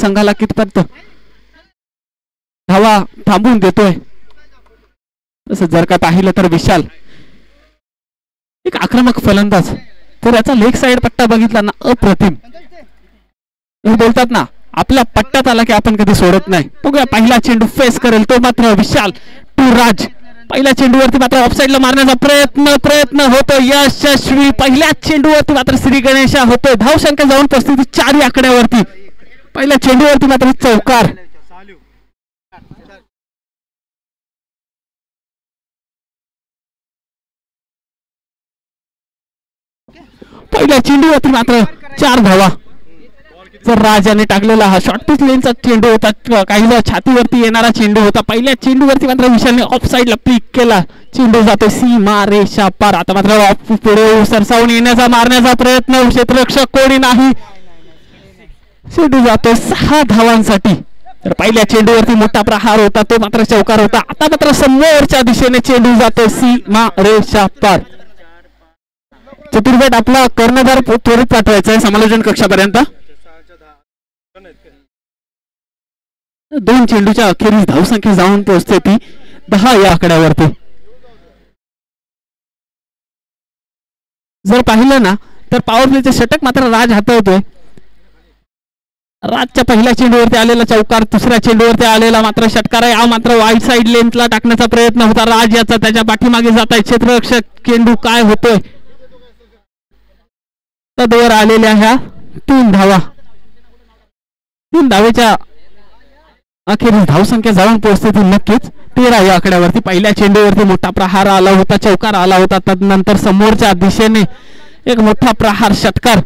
संघाला कितपत धावा थांबवून देतोय. तसं जर का पाहिलं तर विशाल एक आक्रमक फलंदाज, तर याचा लेग साइड पट्टा बघितला ना अप्रतिम. हे बोलतात ना आपल्या पट्ट्यात आला की आपण कधी सोडत नाही. बघूया पहिला चेंडू फेस करेल तो मात्र विशाल टू राज. पहिल्या चेंडूवरती मात्र ऑफसाईडला मारण्याचा प्रयत्न होतो यशस्वी. पहिल्या चेंडूवरती मात्र श्री गणेशा होतोय. धावसंख्या जाऊन 35 आकड्यावरती. पहिल्या चेंडूवरती मात्र चौकार. पहिल्या चेंडूवरती मात्र 4 धावा. जर राजाने टाकलेला हा शॉर्ट पिच लेनचा चेंडू होता, काहीला छातीवरती येणारा चेंडू होता. पहिल्या चेंडूवरती मात्र विशालने ऑफ साइडला पिक केला. चेंडू जातो सीमा रेषा पार. आता मात्र ऑफ पुढे सरसावून येण्याचा मारण्याचा प्रयत्न, क्षेत्ररक्षक कोणी नाही. चेंडू जातो 6 धावांसाठी. तर पहिल्या चेंडूवरती मोठा प्रहार होता तो मात्र चौकार होता. आता मात्र समोरच्या दिशेने चेंडू जातो सीमा रेषा पार. चतुर्वेद आपला कर्णधार त्वरित पाठवायचा आहे समालोचन कक्षापर्यंत. 2 चेंडूच्या अखेरीस धावसंख्या जाऊन पोहोचते ती 10 या आकड्यावरती. जर पाहिलं ना तर पॉवर प्लेचे षटक मात्र राज हाताळतोय. राजच्या पहिल्या चेंडूवरती आलेला चौकार, दुसऱ्या चेंडूवरती आलेला मात्र षटकार आहे. हा मात्र वाईट साइड लेन्थला टाकण्याचा प्रयत्न होता राज याचा. त्याच्या पाठीमागे जात आहे क्षेत्ररक्षक. चेंडू काय होतोय तदवर आलेल्या ह्या 3 धावा. 3 धावेच्या अखेरीस धावसंख्या जाऊन पोहोचते ती नक्कीच 13 या आकड्यावरती. पहिल्या चेंडूवरती मोठा प्रहार आला होता, चौकार आला होता. तदनंतर समोरच्या दिशेने एक मोठा प्रहार षटकार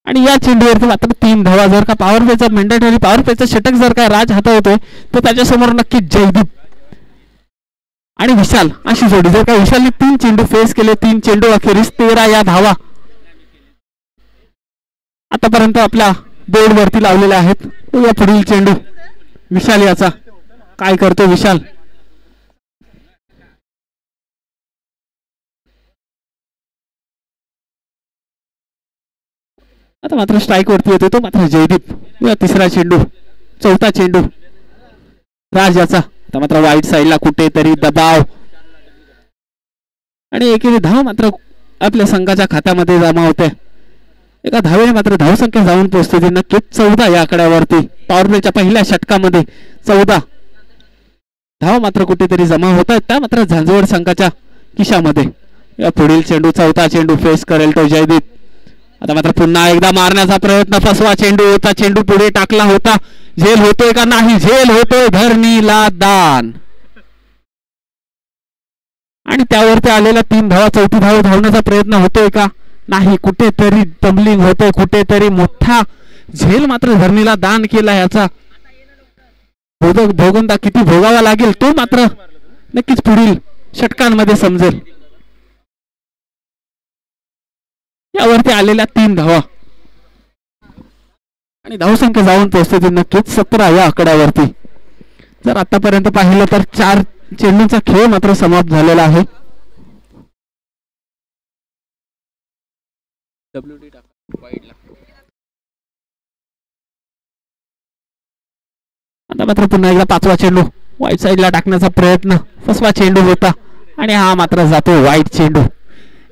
आणि या चेंडूवरती मात्र 3 धावा. जर का पॉवर प्लेचा मॅन्डेटरी पॉवर प्लेचा षटक जर काय राज हाताळतोय तर त्याच्यासमोर नक्कीच जयदीप आणि विशाल अशी जोडी. जर का विशालने 3 चेंडू फेस केले, 3 चेंडू अखेरीस 13 या धावा आतापर्यंत आपल्या बोर्ड वरती लावलेले आहेत. या पुढील चेंडू विशाल याचा. काय करतो विशाल? आता मात्र स्ट्राइक वरती येतो तो मात्र जयदीप. या तिसरा चेंडू, चौथा चेंडू राज याचा. आता मात्र वाईट साइडला कुठेतरी दबाव आणि एकेरी धाव मात्र आपल्या संघाच्या खात्यामध्ये जमा होते. एका धावेने मात्र धावसंख्या जाऊन पोहोचते ती नक्कीच 14 या आकड्यावरती. पॉवर प्लेच्या पहिल्या षटकामध्ये 14 धावा मात्र कुठेतरी जमा होत आहेत, त्या मात्र झांजवड संघाच्या खिशामध्ये. या पुढील चेंडू, चौथा चेंडू फेस करेल तो जयदीप. आता मात्र पुन्हा एकदा मारण्याचा प्रयत्न, फसवा चेंडू होता. चेंडू पुढे टाकला होता. झेल होतोय का नाही? झेल होतोय. धरणीला दान आणि त्यावरती आलेला 3 धावा. चौथी धाव धावण्याचा प्रयत्न होतोय का नाही? कुठेतरी टम्बलिंग होतोय, कुठेतरी मोठा झेल मात्र धरणीला दान केला. याचा भोगंदा किती भोगावा लागेल तो मात्र नक्कीच पुढील षटकांमध्ये समजेल. यावरती आलेल्या 3 धावा आणि धावसंख्या जाऊन पोहोचते ती नक्कीच 17 या आकड्यावरती. जर आतापर्यंत पाहिलं तर 4 चेंडूंचा खेळ मात्र समाप्त झालेला आहे. आता मात्र पुन्हा एकदा 5वा चेंडू वाईट साइडला टाकण्याचा प्रयत्न, फसवा चेंडू होता आणि हा मात्र जातो वाईट चेंडू.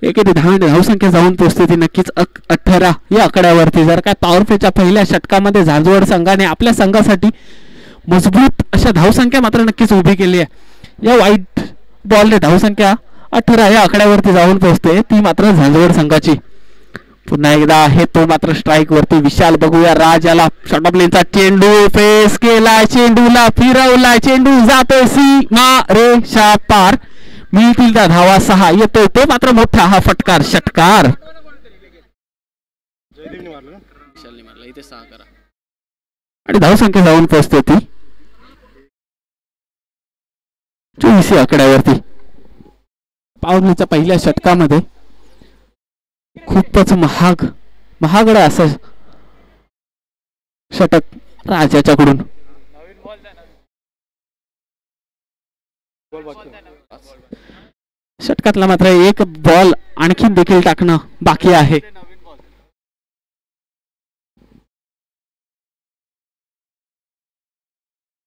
एकेरी धावसंख्या जाऊन पोहोचते ती नक्कीच 18 या आकड्यावरती. जर काय पॉवर प्लेच्या पहिल्या षटकामध्ये झांजवड संघाने आपल्या संघासाठी मजबूत अशा धावसंख्या मात्र नक्कीच उभी केली आहे. या वाईट बॉलने धावसंख्या 18 या आकड्यावरती जाऊन पोहोचते ती मात्र झांजवड संघाची. पुन्हा एकदा आहे तो मात्र स्ट्राइक वरती विशाल. बघूया राज याला शॉर्ट ऑफ लेनचा चेंडू फेस केला, चेंडूला फिरवला, चेंडू जातो सीमा रेषा पार. मिळतील त्या धावा 6. येतो तो मात्र मोठा हा फटकार षटकार आणि धावसंख्या जाऊन पोहोचते ती 24 आकड्यावरती. पावलीच्या पहिल्या षटकामध्ये खूपच महागडं असं षटक राजाच्याकडून. षटकातला मात्र एक बॉल आणखीन देखील टाकणं बाकी आहे.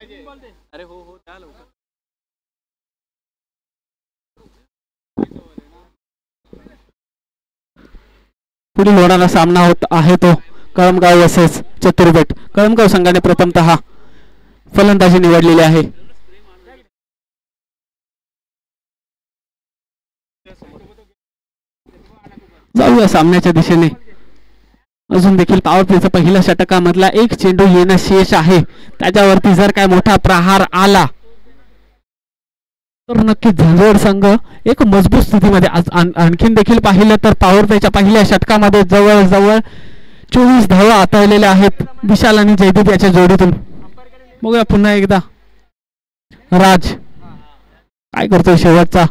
अरे हो हो त्या लवकर. पुढील होणारा सामना होत आहे तो कळमगाव वर्सेस चतुर्भेट. कळमगाव संघाने प्रथमतः फलंदाजी निवडलेली आहे. जाऊया सामन्याच्या दिशेने. अजून देखील पॉवर प्लेच्या पहिल्या षटकामधला एक चेंडू येणं शेष आहे. त्याच्यावरती जर काय मोठा प्रहार आला तर नक्कीच झंझोड संघ एक मजबूत स्थितीमध्ये. आणखीन देखील पाहिलं तर पॉवर प्लेच्या पहिल्या षटकामध्ये जवळजवळ 24 धावा हाताळलेल्या आहेत विशाल आणि जयदीप याच्या जोडीतून. बघूया पुन्हा एकदा राज काय करतोय. शेवटचा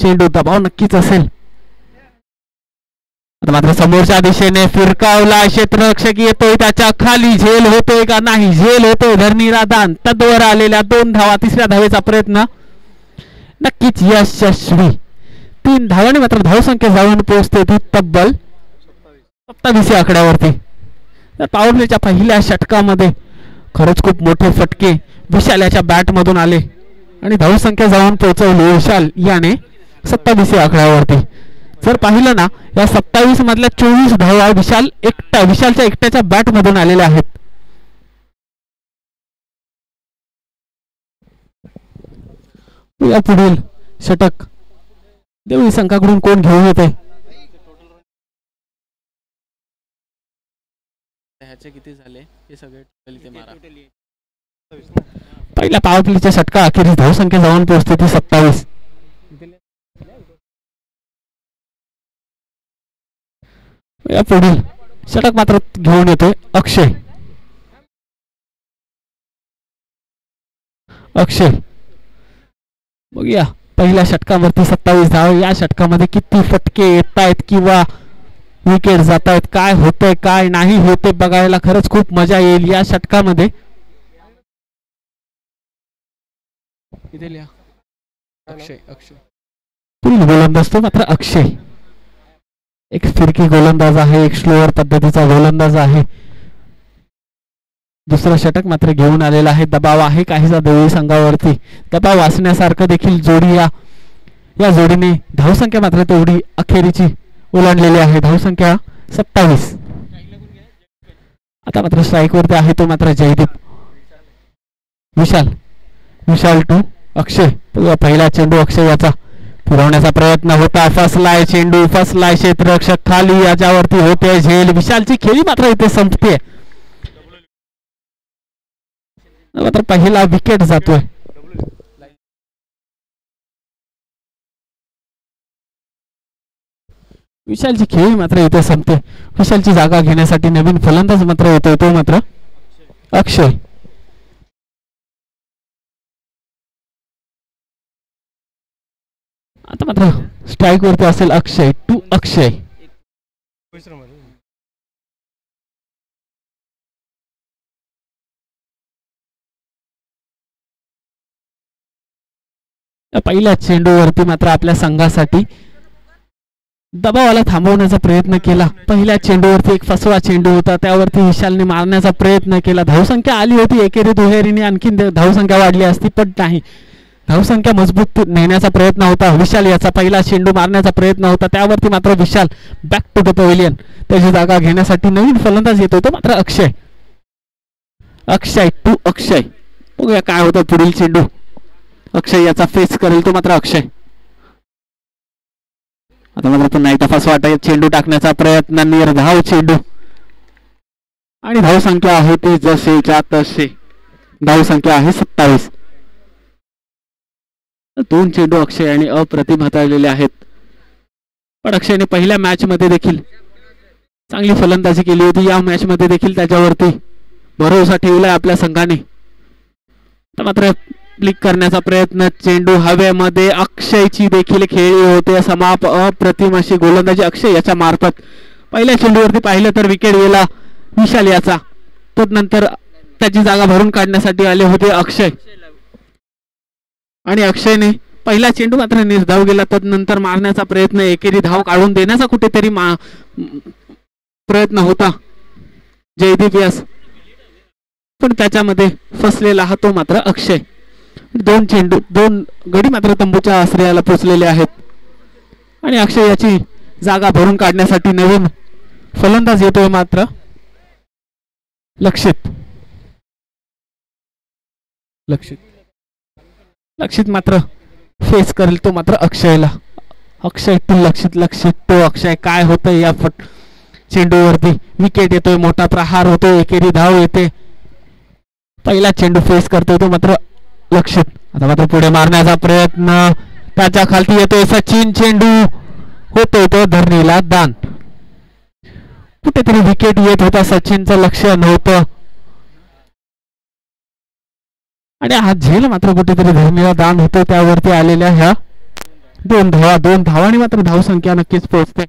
चेंडू दबाव नक्कीच असेल. मात्र समोरच्या दिशेने फिरकावला क्षेत्ररक्षक येतोय. त्याच्या खाली झेल होतोय का नाही. झेल होतोय. धरणीराधान तद्वर आलेल्या 2 धावा. तिसऱ्या धावेचा प्रयत्न नक्कीच यशस्वी. 3 धावांनी मात्र धावसंख्या जाऊन पोहोचते ती तब्बल 27 या आकड्यावरती. तर पॉवर प्लेच्या पहिल्या षटकामध्ये खरंच खूप मोठे फटके विशाल याच्या बॅट मधून आले आणि धावसंख्या जाऊन पोहोचवली विशाल याने 27 या आकड्यावरती. जर पाहिलं ना या 27 मधल्या 24 धावा विशालच्या एकट्याच्या बॅट मधून आलेल्या आहेत. या पुढील षटक देवळी संघाकडून कोण घेऊन येते. किती झाले हे सगळे पहिल्या पॉवर प्लेच्या षटका अखेरीस धावसंख्या जाऊन पोहोचते ती 27. या पुढील षटक मात्र घेऊन येतोय अक्षय. बघूया पहिल्या षटकावरती 27 धावा. या षटकामध्ये किती फटके येत आहेत किंवा विकेट जात आहेत. काय होतंय काय नाही होते बघायला खरंच खूप मजा येईल या षटकामध्ये. पुढील गोलंदाज तो मात्र अक्षय. एक फिरकी गोलंदाज आहे. एक स्लोअर पद्धतीचा गोलंदाज आहे. दुसरा षटक मात्र घेऊन आलेला आहे. दबाव आहे काहीसा देवळी संघावरती. दबाव वाचण्यासारखं देखील जोडी या जोडीने धावसंख्या मात्र तेवढी अखेरीची ओलांडलेली आहे. धावसंख्या 27. आता मात्र स्ट्राईक वरती आहे तो मात्र जयदीप. विशाल टू अक्षय. पहिला चेंडू अक्षय याचा फिरवण्याचा प्रयत्न होता. फसलाय चेंडू. फसलाय क्षेत्ररक्षक खाली. याच्यावरती होते झेल. विशालची खेळी मात्र इथे संपते. मात्र पहिला विकेट जातोय. विशालची खेळी मात्र इथे संपते. विशालची जागा घेण्यासाठी नवीन फलंदाज मात्र येतोय तो मात्र अक्षय. आता मात्र स्ट्राईक वरती असेल अक्षय टू अक्षय. पहिल्या चेंडूवरती मात्र आपल्या संघासाठी दबावाला थांबवण्याचा प्रयत्न केला. पहिल्या चेंडूवरती एक फसवा चेंडू होता. त्यावरती विशालने मारण्याचा प्रयत्न केला. धावसंख्या आली होती. एकेरी दुहेरीने आणखी धावसंख्या वाढली असती पण नाही. धावसंख्या मजबूत नेण्याचा प्रयत्न होता. विशाल याचा पहिला चेंडू मारण्याचा प्रयत्न होता. त्यावरती मात्र विशाल बॅक टू द पवेलियन. त्याची जागा घेण्यासाठी नवीन फलंदाज येतो तो मात्र अक्षय टू अक्षय. बघूया काय होतं पुढील चेंडू. अक्षय याचा फेस करेल तो मात्र अक्षय. आता मात्र पुन्हा एकदा फसवा चेंडू टाकण्याचा प्रयत्न. निर्धाव चेंडू आणि धावसंख्या आहे ती जसेच्या तसे. धावसंख्या आहे 27. 2 चेंडू अक्षय आणि अप्रतिम हाताळलेले आहेत. पण अक्षयने पहिल्या मॅच मध्ये देखील चांगली फलंदाजी केली होती. या मॅच मध्ये देखील त्याच्यावरती भरोसा ठेवलाय आपल्या संघाने. तर मात्र क्लिक करण्याचा प्रयत्न. चेंडू हवेमध्ये. अक्षयची देखील खेळी होते. समाप अप्रतिम अशी गोलंदाजी अक्षय याच्या मार्फत. पहिल्या चेंडूवरती पाहिलं तर विकेट गेला विशाल याचा. तदनंतर त्याची जागा भरून काढण्यासाठी आले होते अक्षय आणि अक्षयने पहिला चेंडू मात्र निर्धाव गेला. तदनंतर मारण्याचा प्रयत्न. एकेरी धाव काढून देण्याचा कुठेतरी प्रयत्न होता जयदीप यास. पण त्याच्यामध्ये फसलेला हा तो मात्र अक्षय. दोन चेंडू, दोन गडी मात्र तंबूच्या आश्रयाला पोचलेले आहेत आणि अक्षय याची जागा भरून काढण्यासाठी नवीन फलंदाज येतोय मात्र लक्षित. लक्षित मात्र फेस करेल तो मात्र अक्षयला. अक्षय टू लक्षित, लक्षित टू अक्षय. काय होतंय या चेंडूवरती? विकेट येतोय, मोठा प्रहार होतोय, एकेरी धाव येते. पहिला चेंडू फेस करतोय तो मात्र लक्षित. आता मात्र पुढे मारण्याचा प्रयत्न, त्याच्या खालती येतोय सचिन. चेंडू होतोय तो धरणीला दान. कुठेतरी विकेट येत होता, सचिनचं लक्ष नव्हतं आणि हा झेल मात्र कुठेतरी धरणीला दान होतो. त्यावरती आलेल्या ह्या दोन धावांनी मात्र धावसंख्या नक्कीच पोहोचते.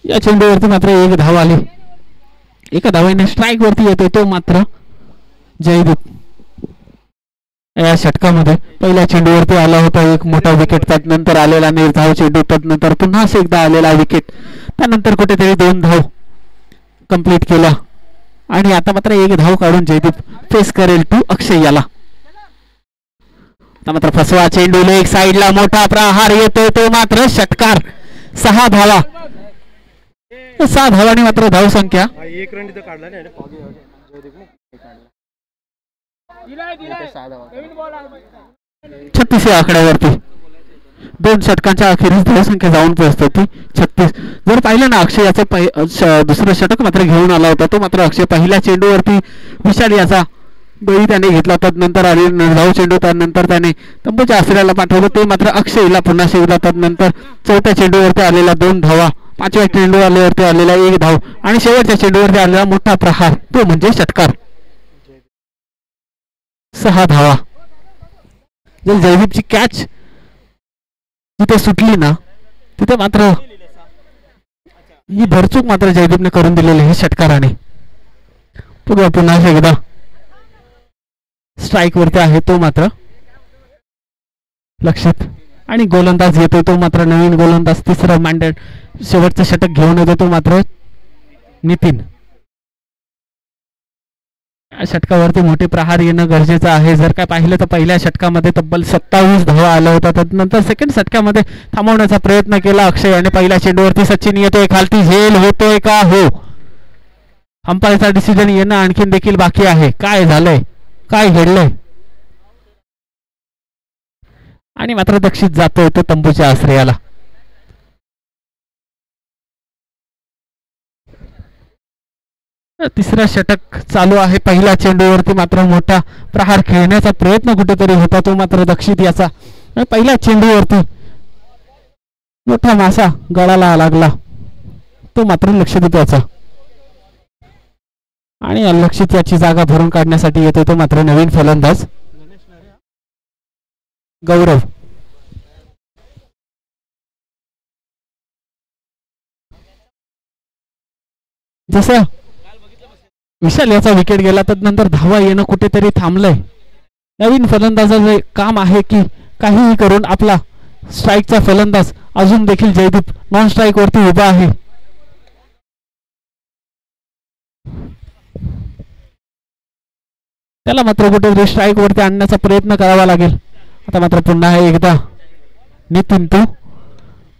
या चेंडूवरती मात्र एक धाव आली. एका धावाने स्ट्राईक वरती येतोय तो मात्र जयदीप. या षटकामध्ये पहिल्या चेंडूवरती आला होता एक मोठा विकेट, त्यानंतर आलेला निर्धाव चेंडू, त्यानंतर पुन्हा एकदा आलेला विकेट, त्यानंतर कुठेतरी 2 धाव कंप्लीट केला आणि आता मात्र एक धाव काढून जयदीप फेस करेल टू अक्षय याला. आता मात्र फसवा चेंडू, लेग साइडला मोठा प्रहार येतोय तो मात्र षटकार. 6 धावा, 6 धावांनी मात्र धाव संख्या 36 या आकड्यावरती. 2 षटकांच्या अखेरीस धावसंख्या जाऊन पोहोचते ती 36. जर पाहिलं ना, अक्षय याचं दुसरं षटक मात्र घेऊन आला होता तो मात्र अक्षय. पहिल्या चेंडूवरती विशाल याचा बळी त्याने घेतला, त्यानंतर आले धाव चेंडू, त्यानंतर त्याने तंबूच्या आश्रयाला पाठवलं ते मात्र अक्षयला पुन्हा शिवला. त्यानंतर चौथ्या चेंडूवरती आलेला 2 धावा, 5व्या चेंडू आल्यावरती आलेला 1 धाव आणि शेवटच्या चेंडूवरती आलेला मोठा प्रहार तो म्हणजे षटकार. 6 धावा. जर जयदीपची कॅच जिथे सुटली ना तिथे मात्र ही भरचूक मात्र जयदीपने करून दिलेली आहे षटकाराने. पुन्हा एकदा स्ट्राईक वरती आहे तो मात्र लक्षित आणि गोलंदाज येतोय तो मात्र नवीन गोलंदाज, तिसरा मॅन्डेट, शेवटचं षटक घेऊन येतो तो मात्र नितीन. षटकावरती मोठे प्रहार येणं गरजेचं आहे. जर काय पाहिलं तर पहिल्या षटकामध्ये तब्बल 27 धावा आला होता, त्यानंतर सेकंड षटकामध्ये थांबवण्याचा प्रयत्न केला अक्षय आणि पहिल्या चेंडूवरती सचिन येतोय, खालती झेल होतोय का? हो. अंपायरचा डिसिजन येणं आणखीन देखील बाकी आहे. काय झालंय, काय घडलंय? आणि मात्र दक्षित जातोय तो तंबूच्या आश्रयाला. तिसरा षटक चालू आहे. पहिल्या चेंडूवरती मात्र मोठा प्रहार खेळण्याचा प्रयत्न कुठेतरी होता तो मात्र दक्षित याचा. पहिल्या चेंडूवरती मोठा मासा गळाला लागला तो मात्र लक्षित याचा आणि लक्षित याची जागा भरून काढण्यासाठी येतो तो मात्र नवीन फलंदाज गौरव. जसं विशाल याचा विकेट गेला तर नंतर धावा येणं कुठेतरी थांबलंय. नवीन फलंदाजाचं काम आहे की काहीही करून आपला स्ट्राईकचा फलंदाज अजून देखील जयदीप नॉन स्ट्राईक वरती उभा आहे. त्याला मात्र कुठेतरी स्ट्राईक वरती आणण्याचा प्रयत्न करावा लागेल. आता मात्र पुन्हा एकदा नितीन टू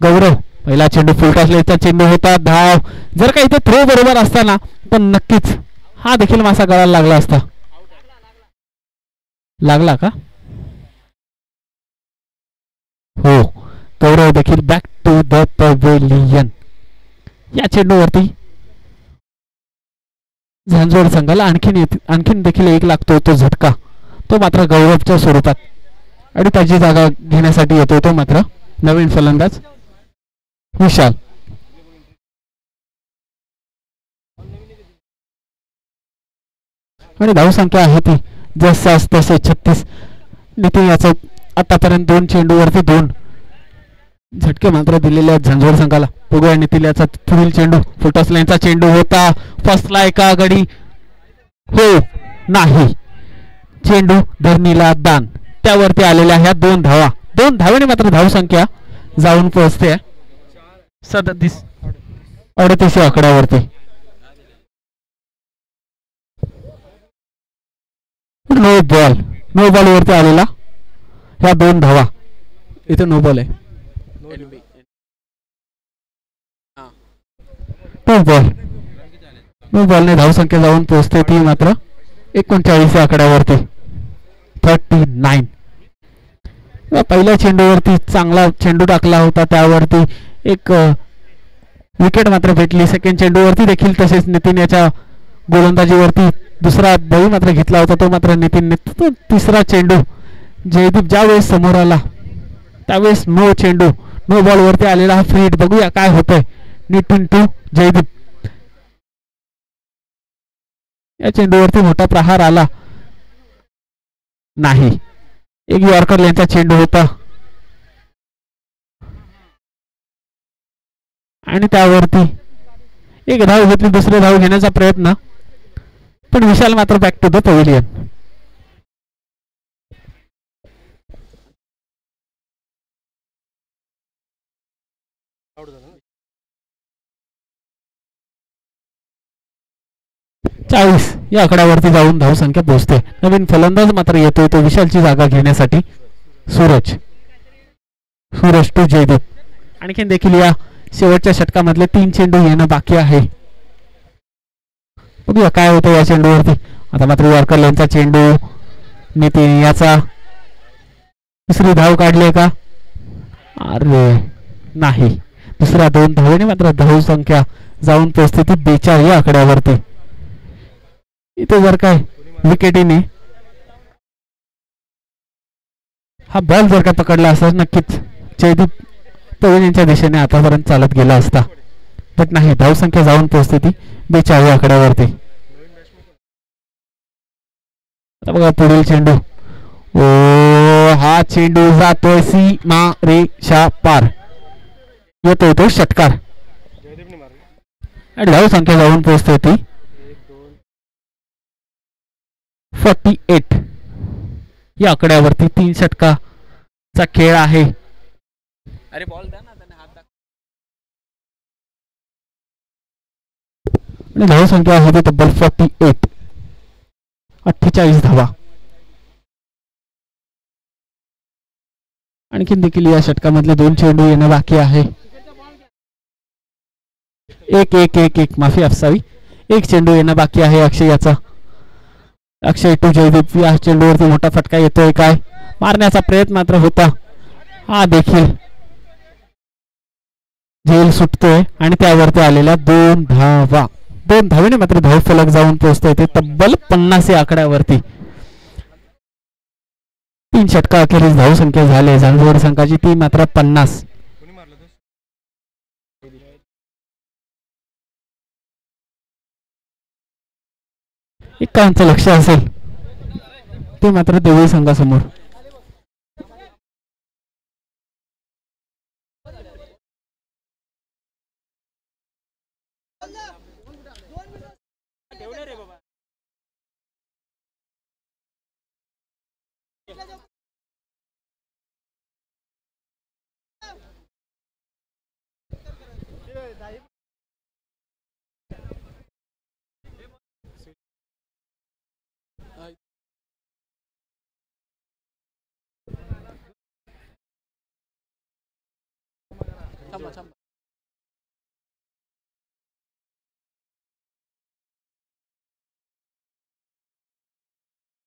गौरव. पहिला चेंडू फुलटॉसचा चेंडू होता, धाव. जर का इथे थ्रो बरोबर असताना पण नक्कीच हा देखील मासा गळायला लागला असता. लागला का? हो. गौरव देखील बॅक टू द पवेलियन. या चेंडूवरती झांजवड संघाला आणखीन देखील 1 लागतो तो झटका, तो मात्र गौरवच्या स्वरूपात. आणि त्याची जागा घेण्यासाठी येतोय तो मात्र नवीन फलंदाज विशाल. आणि धावसंख्या आहे ती जसं तसे 36. नितीन याचं आतापर्यंत 2 चेंडूवरती 2 झटके मात्र दिलेले आहेत झंझोड संघाला. बघूया नितीन याचा पुढील चेंडू फुटस लाईनचा चेंडू होता. फसलाय का गडी? हो नाही. चेंडू धरणीला दान. त्यावरती आलेल्या ह्या 2 धावा. 2 धावेने मात्र धावसंख्या जाऊन पोहोचते 38 आकड्यावरती. नो बॉल वरती आलेला ह्या 2 धावा. इथे नो बॉल आहे. नो बॉलने धावसंख्या जाऊन पोहोचते ती मात्र 39 आकड्यावरती. 39. पहिल्या चेंडूवरती चांगला चेंडू टाकला होता त्यावरती एक विकेट मात्र भेटली. सेकंड चेंडूवरती देखील तसेच नितीन याच्या गोलंदाजीवरती दुसरा बळी मात्र घेतला होता तो मात्र नितीनने. तिसरा चेंडू जयदीप ज्यावेळेस समोर आला त्यावेळेस नो चेंडू नो बॉल वरती आलेला हा फ्री हिट. बघूया काय होतंय. नितीन टू जयदीप. या चेंडूवरती मोठा प्रहार आला नाही. एक यॉर्कर यांचा चेंडू होता आणि त्यावरती एक धाव घेतली. दुसरे धाव घेण्याचा प्रयत्न पण विशाल मात्र बॅक टू द पवेलियन. या आकड्यावरती जाऊन धावसंख्या पोहोचते. नवीन फलंदाज मात्र येतोय तो विशालची जागा घेण्यासाठी सूरज टू जयदीप. आणखीन देखील या शेवटच्या षटकामधले 3 चेंडू येणं बाकी आहे. बघूया काय होतं या चेंडूवरती. आता मात्र यॉर्कर यांचा चेंडू नितीन याचा दुसरी धाव काढली का? अरे नाही. दुसऱ्या 2 धावेने मात्र धावसंख्या जाऊन पोहोचते ती 42 या आकड्यावरती. इथे जर काय विकेटीने हा बॉल जर काय पकडला असता नक्कीच जयदीप पवेलियनच्या दिशेने आतापर्यंत चालत गेला असता. बट नाही. धावसंख्या जाऊन पोहोचते ती 42 आकड्यावरती. आता बघा पुढील चेंडू. हा चेंडू जातोय सीमा रेषा पार. येतोय तो षटकार आणि धावसंख्या जाऊन पोहोचते ती 48 या आकड्यावरती. 3 षटकाचा खेळ आहे. अरे बॉल द्या ना. त्याने हात दाखव. आणि धावसंख्या होती तब्बल 48. 48 धावा. आणखीन देखील या षटकामधले 2 चेंडू येणं बाकी आहे. एक माफी असावी. 1 चेंडू येणं बाकी आहे अक्षय याचा. अक्षय टू जयदीप. या चेंडूवरती मोठा फटका येतोय काय? मारण्याचा प्रयत्न मात्र होता. हा देखील झेल सुटतोय आणि त्यावरती आलेल्या 2 धावा. 2 धावेने मात्र धाव फलक जाऊन पोहोचतोय ते तब्बल 50 या आकड्यावरती. 3 षटका अखेरीस धावसंख्या झाले झांझवड संघाची ती मात्र 50. एकांचं लक्ष असेल ते मात्र देवळी संघासमोर.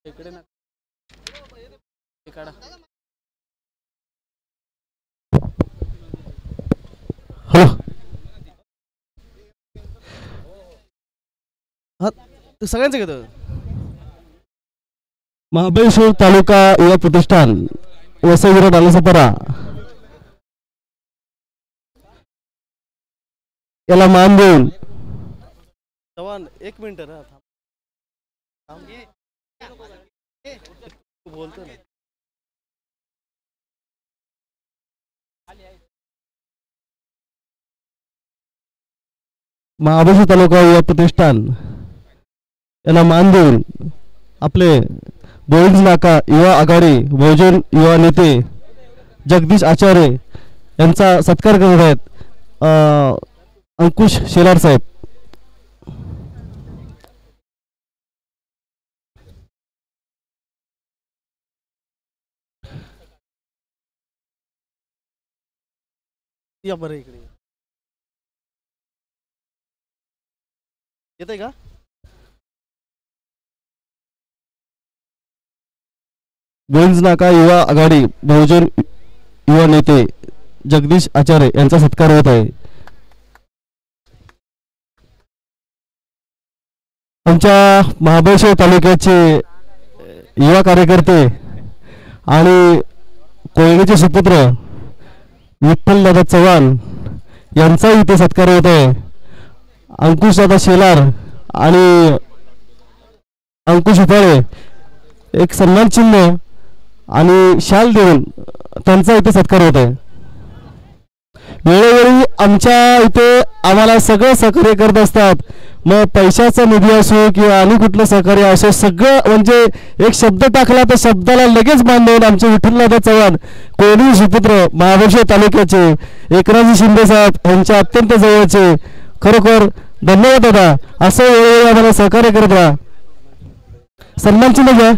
इकडे ना सगळ्यांचं घेतो. महाबळेश्वर तालुका युवा प्रतिष्ठान वसई विरोध आलसपरा याला मान देऊन चव्हाण 1 मिनिट ना बोलतो ना महाबळेश्वर तालुका युवा प्रतिष्ठान याला मान देऊन आपले बोईज नाका युवा आघाडी बहुजन युवा नेते जगदीश आचार्य यांचा सत्कार करत आहेत अंकुश शेलार साहेब. या बरं इकडे येतंय का? बोईज नाका युवा आघाडी बहुजन युवा नेते जगदीश आचार्य यांचा सत्कार होत आहे. आमच्या महाबळेश्वर तालुक्याचे युवा कार्यकर्ते आणि कोयनेचे सुपुत्र विठ्ठलदादा चव्हाण यांचाही इथे सत्कार होत आहे. अंकुशदादा शेलार आणि अंकुश उपाळे एक सन्मान चिन्ह आणि शाल देऊन त्यांचा इथे सत्कार होत आहे. वेळोवेळी आमच्या इथे आम्हाला सगळं सहकार्य करत असतात. मग पैशाचा निधी असो किंवा आणि कुठलं सहकार्य असो सगळं म्हणजे एक शब्द टाकला तर शब्दाला लगेच मान देऊन आमचे विठ्ठलदादा चव्हाण कोयनी सुपुत्र महाबळेश्वर तालुक्याचे एकनाथजी शिंदे साहेब यांच्या अत्यंत जवळचे खरोखर धन्यवाद दादा. असं वेळोवेळी आम्हाला सहकार्य करत राहा. सन्मान चिन्ह घ्या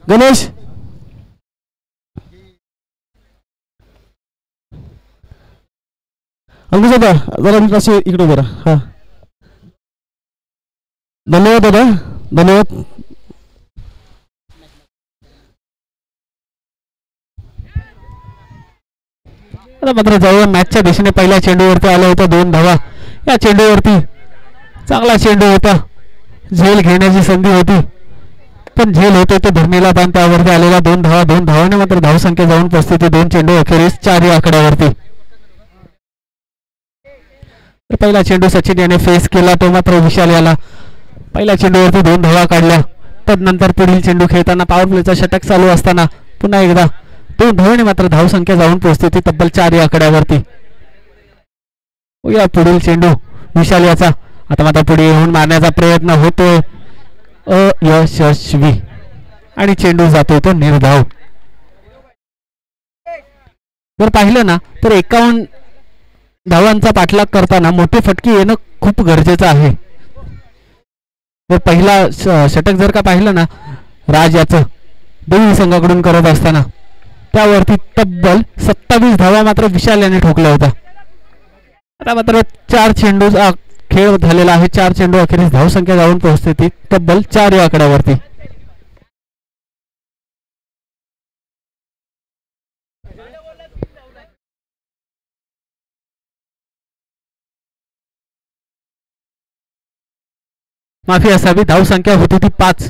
गणेश. अंकुश दादा जरा मी असे इकडे बरा. हा धन्यवाद दादा धन्यवाद. आता मात्र जवळ मॅचच्या दिशेने पहिल्या चेंडूवरती आला होता 2 धावा. या चेंडूवरती चांगला चेंडू होता. झेल घेण्याची संधी होती पण झेल होते ते धरणीला पण त्यावरती आलेला 2 धावा. 2 धावाने मात्र धावसंख्या जाऊन पोहोचते ती 2 चेंडू अखेरीस 4 या आकड्यावरती. पहिला चेंडू सचिन याने फेस केला तो मात्र विशाल याला पहिल्या चेंडूवरती 2 धावा काढल्या. तदनंतर पुढील चेंडू खेळताना पॉवर प्लेचा षटक चालू असताना पुन्हा एकदा 2 धावाने मात्र धावसंख्या जाऊन पोहोचते ती तब्बल 4 या आकड्यावरती. या पुढील चेंडू विशाल याचा आता मात्र पुढे येऊन मारण्याचा प्रयत्न होतोय अयशस्वी आणि चेंडू जातोय तो निर्धाव. जर पाहिलं ना तर 51 धावांचा पाठलाग करताना मोठे फटके येणं खूप गरजेचं आहे. जर पहिला षटक जर का पाहिलं ना राज याचं देवी संघाकडून करत असताना त्यावरती तब्बल 27 धावा मात्र विशाल याने ठोकल्या होत्या. आता मात्र 4 चेंडूचा खेळ झालेला आहे. 4 चेंडू अखेरीस धावसंख्या जाऊन पोहोचते ती तब्बल 4 या आकड्यावरती. माफी असावी धावसंख्या होती ती 5.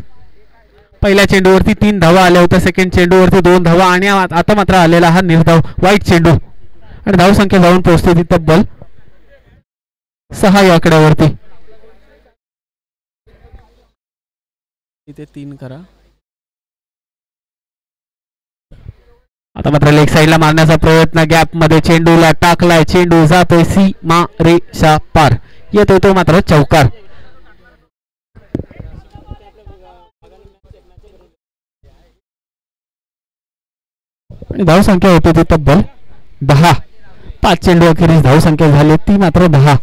पहिल्या चेंडूवरती 3 धावा आल्या होत्या. सेकंड चेंडूवरती 2 धावा आणि आता मात्र आलेला हा निर्धाव वाईट चेंडू आणि धावसंख्या जाऊन पोहोचते ती तब्बल 6 या आकड्यावरती. इथे 3 करा. आता मात्र लेग साईडला मारण्याचा प्रयत्न गॅप मध्ये चेंडूला टाकलाय. चेंडू जातोय सीमा रेषा पार. येतोय तो मात्र चौकार. आणि धावसंख्या होती ती तब्बल 10. 5 चेंडू अखेरीस धावसंख्या झाली ती मात्र 10.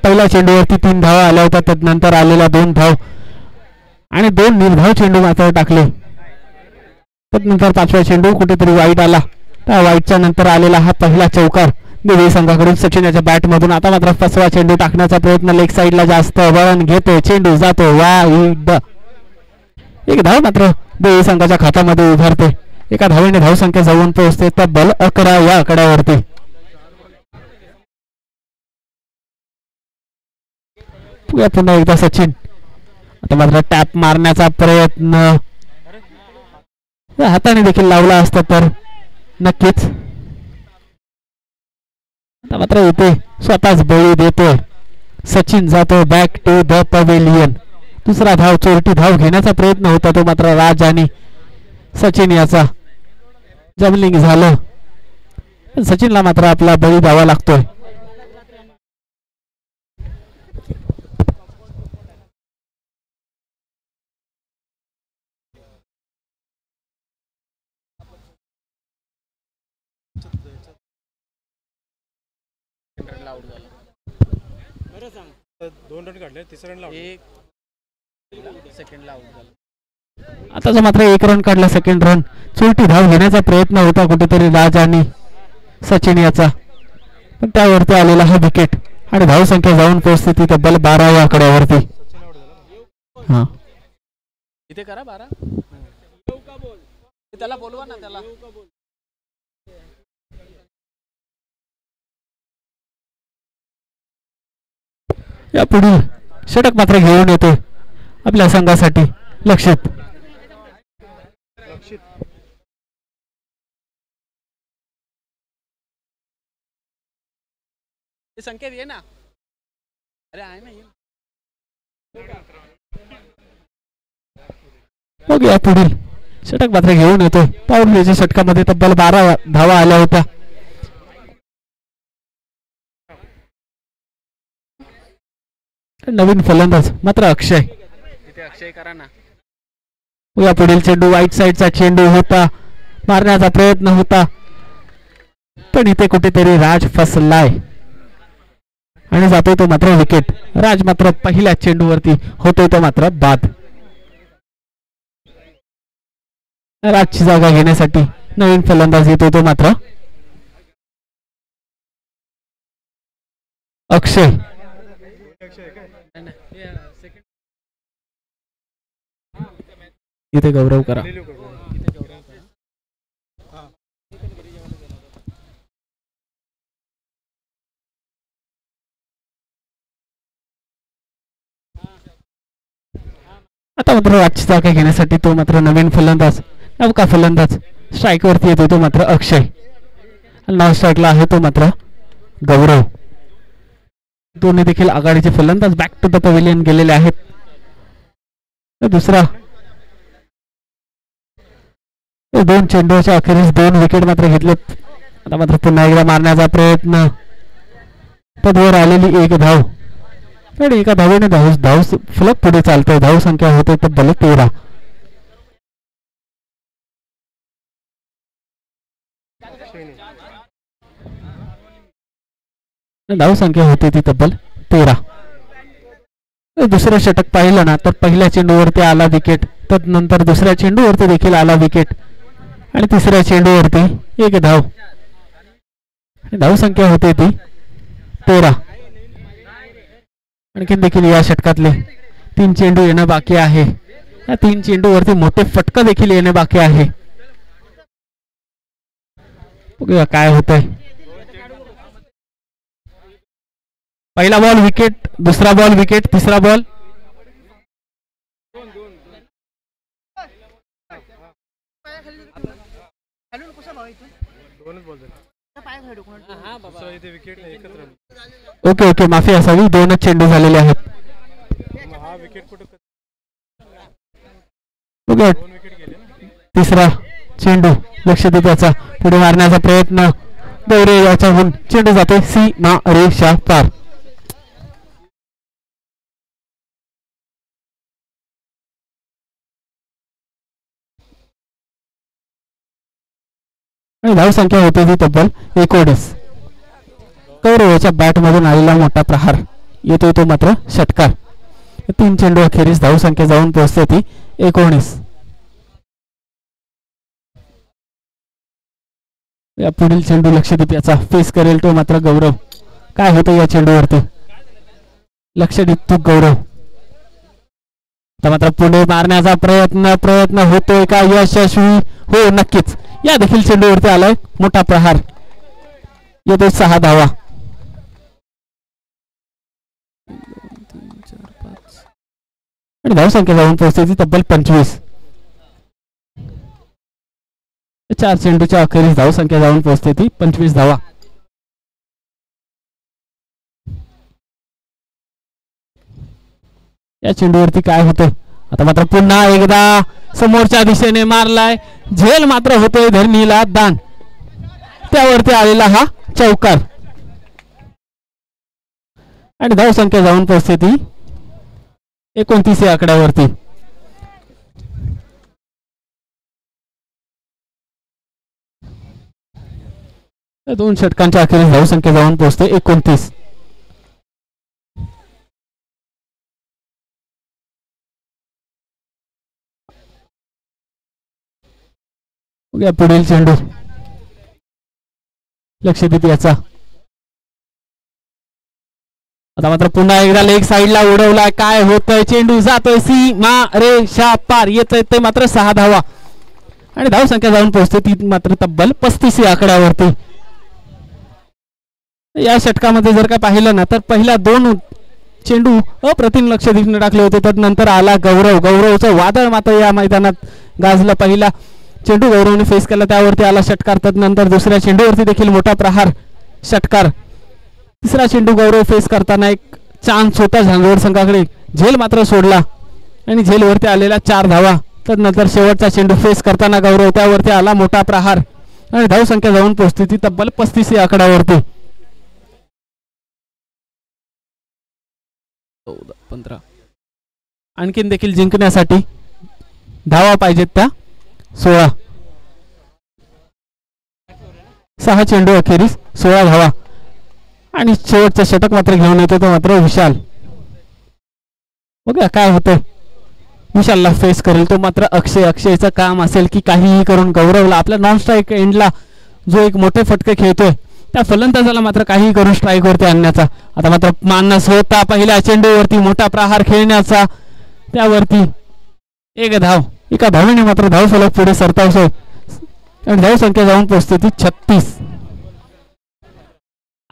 पहिल्या चेंडूवरती 3 धावा आल्या होत्या. तदनंतर आलेला 2 धाव आणि 2 निर्धाव चेंडू मात्र टाकले. तदनंतर 5व्या चेंडू कुठेतरी वाईट आला. त्या वाईटच्या नंतर आलेला हा पहिला चौकार देवी संघाकडून सचिन याच्या बॅट मधून. आता मात्र 5वा चेंडू टाकण्याचा प्रयत्न लेग साईडला जास्त वळण घेतोय. चेंडू जातो वाईट. 1 धाव मात्र देवी संघाच्या खात्यामध्ये उभारते. एका धावेने धावसंख्या जाऊन पोहोचते तब्बल 11 या आकड्यावरती. पुन्हा एकदा सचिन. आता मात्र टॅप मारण्याचा प्रयत्न हाताने देखील लावला असता तर नक्कीच. आता मात्र इथे स्वतःच बळी देतोय सचिन. जातो बॅक टू द पवेलियन. दुसरा धाव, चोरटी धाव घेण्याचा प्रयत्न होता तो मात्र राज आणि सचिन याचा जमलिंग झालं. सचिनला मात्र आपला बळी द्यावा लागतोय. दोन रन काढले, तिसऱ्या रनला एक सेकंडला आउट झाला. आता मात्र एक रन काढला, सेकंड रन. चोरटी धाव घेण्याचा प्रयत्न होता कुठेतरी राज आणि सचिन याचा, पण त्यावरती आलेला हा विकेट आणि धाव संख्या जाऊन पोहोचते ती तब्बल 12 या आकड्यावरती. हा इथे करा 12. त्याला बोलवा ना त्याला. या पुढील षटक मात्र घेऊन येतो आपल्या संघासाठी लक्षित. संकेत ये ना. अरे आहे ना. मग या पुढील षटक मात्र घेऊन येतो. पॉवर प्लेच्या षटकामध्ये तब्बल 12 धावा आल्या होत्या. नवीन फलंदाज मात्र अक्षय. इथे अक्षय करा ना. या पुढील चेंडू वाईट साईडचा चेंडू होता, मारण्याचा प्रयत्न होता, पण इथे कुठेतरी राज फसलाय आणि जातोय तो मात्र विकेट. राज मात्र पहिल्या चेंडूवरती होतोय तो मात्र बाद. राजची जागा घेण्यासाठी नवीन फलंदाज येतोय तो मात्र अक्षय. इथे गौरव करा. आता मात्र राजची जागा घेण्यासाठी तो मात्र नवीन फलंदाज, नवका फलंदाज स्ट्राईक वरती येतो तो मात्र अक्षय. नाव स्ट्राईकला आहे तो मात्र गौरव. दोन्ही देखील आघाडीचे फलंदाज बॅक टू द पवेलियन गेलेले आहेत. दुसरा 2 चेंडूच्या अखेरीस 2 विकेट मात्र घेतलेत. आता मात्र पुन्हा एकदा मारण्याचा प्रयत्न, पदवर आलेली एक धाव, पण एका धावेने धाव फलक पुढे चालतोय. धाव संख्या होते तब्बल 13. धाव संख्या होती ती तब्बल 13. दुसरं षटक पाहिलं ना तर पहिल्या चेंडूवरती आला विकेट, तदनंतर दुसऱ्या चेंडूवरती देखील आला विकेट आणि तिसऱ्या चेंडूवरती एक धाव. धाव संख्या होते ती 13. आणखीन देखील या षटकातले 3 चेंडू येणं बाकी आहे. या 3 चेंडूवरती मोठे फटका देखील येणे बाकी आहे. बघूया काय होतंय. पहिला बॉल विकेट, दुसरा बॉल विकेट, तिसरा बॉल ओके ओके माफी असावी. 2च चेंडू झालेले आहेत. तिसरा चेंडू लक्षद्वीप याचा पुढे मारण्याचा प्रयत्न, गौरे याच्याहून चेंडू जातोय सीमा रेषा पार. आणि धाव संख्या होती ती तब्बल 19. गौरवाच्या बॅट मधून आलेला मोठा प्रहार, येतोय तो मात्र षटकार. 3 चेंडू अखेरीस धाव संख्या जाऊन पोहोचते ती 19. या पुढील चेंडू लक्षद्वीप याचा फेस करेल तो मात्र गौरव. काय होतं या चेंडूवरती, लक्षद्वीप तू गौरव. मात्र पुढे मारण्याचा प्रयत्न होतोय का यशस्वी? हो नक्कीच. या देखील चेंडूवरती आलाय मोठा प्रहार, येतोय 6 धावा. आणि धाव संख्या जाऊन पोहोचते ती तब्बल 25. 4 चेंडूच्या अखेरीस धावसंख्या जाऊन पोहोचते ती 25 धावा. या चेंडूवरती काय होतंय आता मात्र पुन्हा एकदा समोरच्या दिशेने मारलाय झेल मात्र होतोय धरणीला दान. त्यावरती आलेला हा चौकार आणि धावसंख्या जाऊन पोहोचते ती 29 या आकड्यावरती. दोन षटकांच्या अखेरीस धावसंख्या जाऊन पोहोचते 29. पुढील चेंडू लक्ष देत याचा आता मात्र पुन्हा एकदा लेग साइडला उडवलाय. काय होतंय चेंडू जातोय सीमा रेषा पार येतोय ते मात्र 6 धावा आणि धावसंख्या जाऊन पोहोचते ती मात्र तब्बल 35 या आकड्यावरती. या षटकामध्ये जर का पाहिलं ना तर पहिल्या 2 चेंडू अप्रतिम लक्ष दिसून टाकले होते. त्यानंतर आला गौरवचं वादळ मात्र या मैदानात गाजलं. पहिला चेंडू गौरवने फेस केला त्यावरती आला षटकार. त्यानंतर दुसऱ्या चेंडूवरती देखील मोठा प्रहार षटकार. तिसरा चेंडू गौरव फेस करताना एक चान्स होता झांगवड संघाकडे. झेल मात्र सोडला आणि झेलवरती आलेला 4 धावा. त्यानंतर शेवटचा चेंडू फेस करताना गौरव त्यावरती आला मोठा प्रहार आणि धावसंख्या जाऊन पोहोचते ती तब्बल 35 या आकड्यावरती. 14-15 आणखीन देखील जिंकण्यासाठी धावा पाहिजेत त्या 16. 6 चेंडू अखेरीस 16 धावा आणि शेवटचं षटक मात्र घेऊन येतो तो मात्र विशाल. बघा काय होतंय. विशालला फेस करेल तो मात्र अक्षयचं काम असेल की काहीही करून गौरवला आपल्या नॉन स्ट्राईक एंडला जो एक मोठे फटके खेळतोय त्या फलंदाजाला मात्र काहीही करून स्ट्राईक वरती आणण्याचा. आता मात्र मानस होता पहिल्या चेंडूवरती मोठा प्रहार खेळण्याचा. त्यावरती 1 धाव. एका धावेने मात्र धावफलक पुढे सरतावतोय आणि धावसंख्या जाऊन पोहोचते ती 36.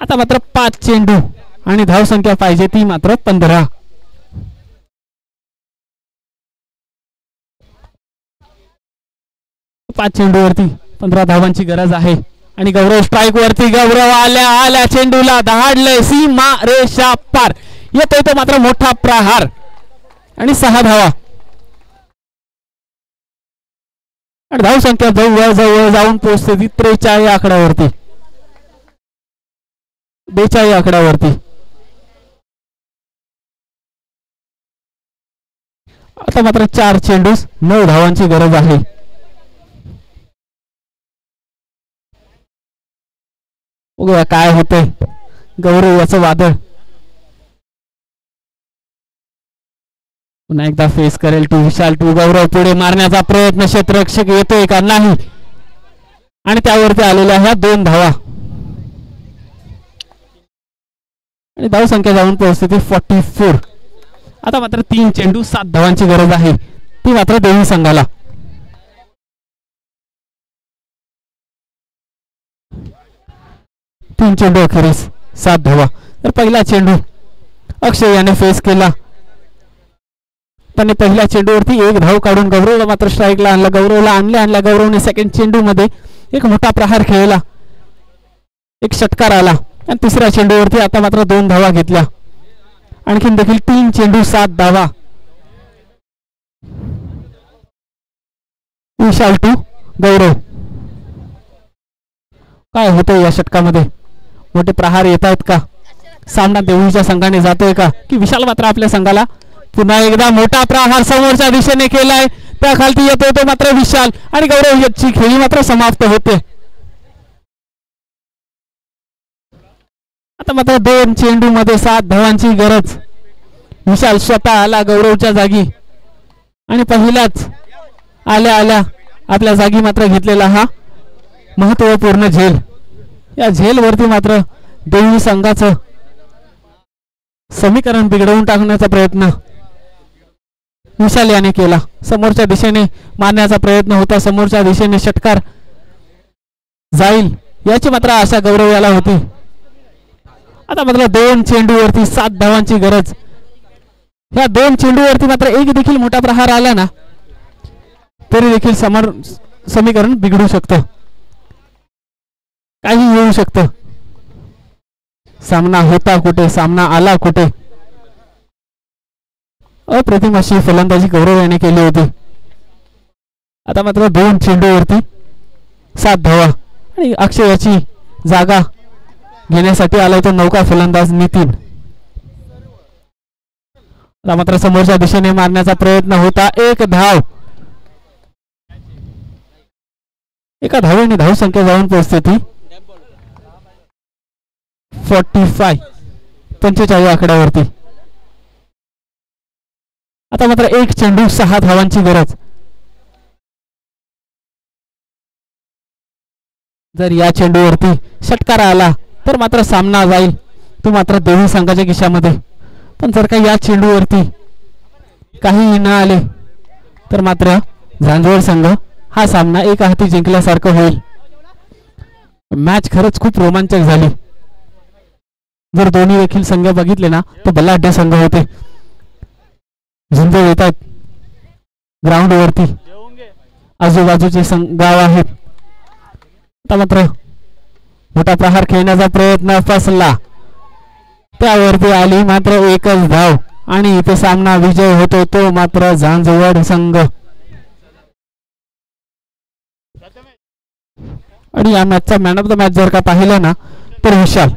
आता मात्र 5 चेंडू आणि धावसंख्या पाहिजे ती मात्र 15. पाच चेंडूवरती 15 धावांची गरज आहे आणि गौरव स्ट्राईक वरती. गौरव आल्या चेंडूला दहाडलंय सीमा रेषा पार येतोय तो मात्र मोठा प्रहार आणि 6 धावा आणि धावसंख्या जवळ जाऊन पोहोचते ती 43 आकड्यावरती. 42 आकड्यावरती. आता मात्र 4 चेंडू 9 धावांची गरज आहे. बघूया काय होतंय. गौरव याचं वादळ पुन्हा एकदा फेस करेल टू विशाल टू गौरव. पुढे मारण्याचा प्रयत्न क्षेत्ररक्षक येतोय का नाही आणि त्यावरती आलेल्या ह्या 2 धावा आणि धावसंख्या जाऊन पोहोचते ती 44. आता मात्र 3 चेंडू 7 धावांची गरज आहे ती मात्र देवी संघाला. तीन चेंडू अखेरीस 7 धावा. तर पहिला चेंडू अक्षय याने फेस केला. त्याने पहिल्या चेंडूवरती 1 धाव काढून गौरवला मात्र स्ट्राईकला आणला. गौरवला आणल्या गौरवने सेकंड चेंडू मध्ये एक मोठा प्रहार खेळला. एक षटकार आला आणि तिसऱ्या चेंडूवरती आता मात्र 2 धावा घेतल्या. आणखीन देखील 3 चेंडू 7 धावा. विशाल टू गौरव. काय होतंय या षटकामध्ये. मोठे प्रहार येत आहेत का. सामना देवीच्या संघाने जातोय का की विशाल मात्र आपल्या संघाला पुन्हा एकदा मोठा प्रहार समोरच्या दिशेने केलाय. त्या खालती येतोय तो मात्र विशाल आणि गौरव याची खेळी मात्र समाप्त होते. आता मात्र 2 चेंडू मध्ये 7 धावांची गरज. विशाल स्वतः आला गौरवच्या जागी आणि पहिल्याच आल्या आपल्या जागी मात्र घेतलेला हा महत्वपूर्ण झेल. या झेल वरती मात्र देवी संघाचं समीकरण बिघडवून टाकण्याचा प्रयत्न विशाल याने केला. समोरच्या दिशेने मारण्याचा प्रयत्न होता. समोरच्या दिशेने षटकार जाईल याची मात्र आशा गौरव याला होती. आता मात्र 2 चेंडूवरती 7 धावांची गरज. ह्या 2 चेंडूवरती मात्र एक देखील मोठा प्रहार आला ना तरी देखील समीकरण बिघडू शकतं. होऊ शकतं. सामना होता कुठे, सामना आला कुठे. अप्रतिम अशी फलंदाजी गौरव याने केली होती. आता मात्र 2 चेंडूवरती 7 धावा आणि अक्षयाची जागा घेण्यासाठी आलाय तो नौका फलंदाज नितीन. आता मात्र समोरच्या दिशेने मारण्याचा प्रयत्न होता. 1 धाव. एका धावेने धावसंख्या जाऊन पोहोचते 45 आकड्यावरती. आता मात्र 1 चेंडू 6 धावांची गरज. जर या चेंडूवरती षटकार आला तर मात्र सामना जाईल तो मात्र दोन्ही संघाच्या खिशामध्ये. पण जर का या चेंडूवरती काही न आले तर मात्र झांझवड संघ हा सामना एका हाती जिंकल्यासारखं होईल. मॅच खरंच खूप रोमांचक झाली. जर दोन्ही देखील संघ बघितले ना तर बलाढ्य संघ होते. झुंज येत आहेत ग्राउंड वरती, आजूबाजूचे गाव आहेत. आता मात्र मोठा प्रहार खेळण्याचा प्रयत्न फसला, त्यावरती आली मात्र 1च धाव आणि इथे सामना विजय होतो तो मात्र झांझवड संघ. आणि या मॅचचा मॅन ऑफ द मॅच जर का पाहिलं ना तर विशाल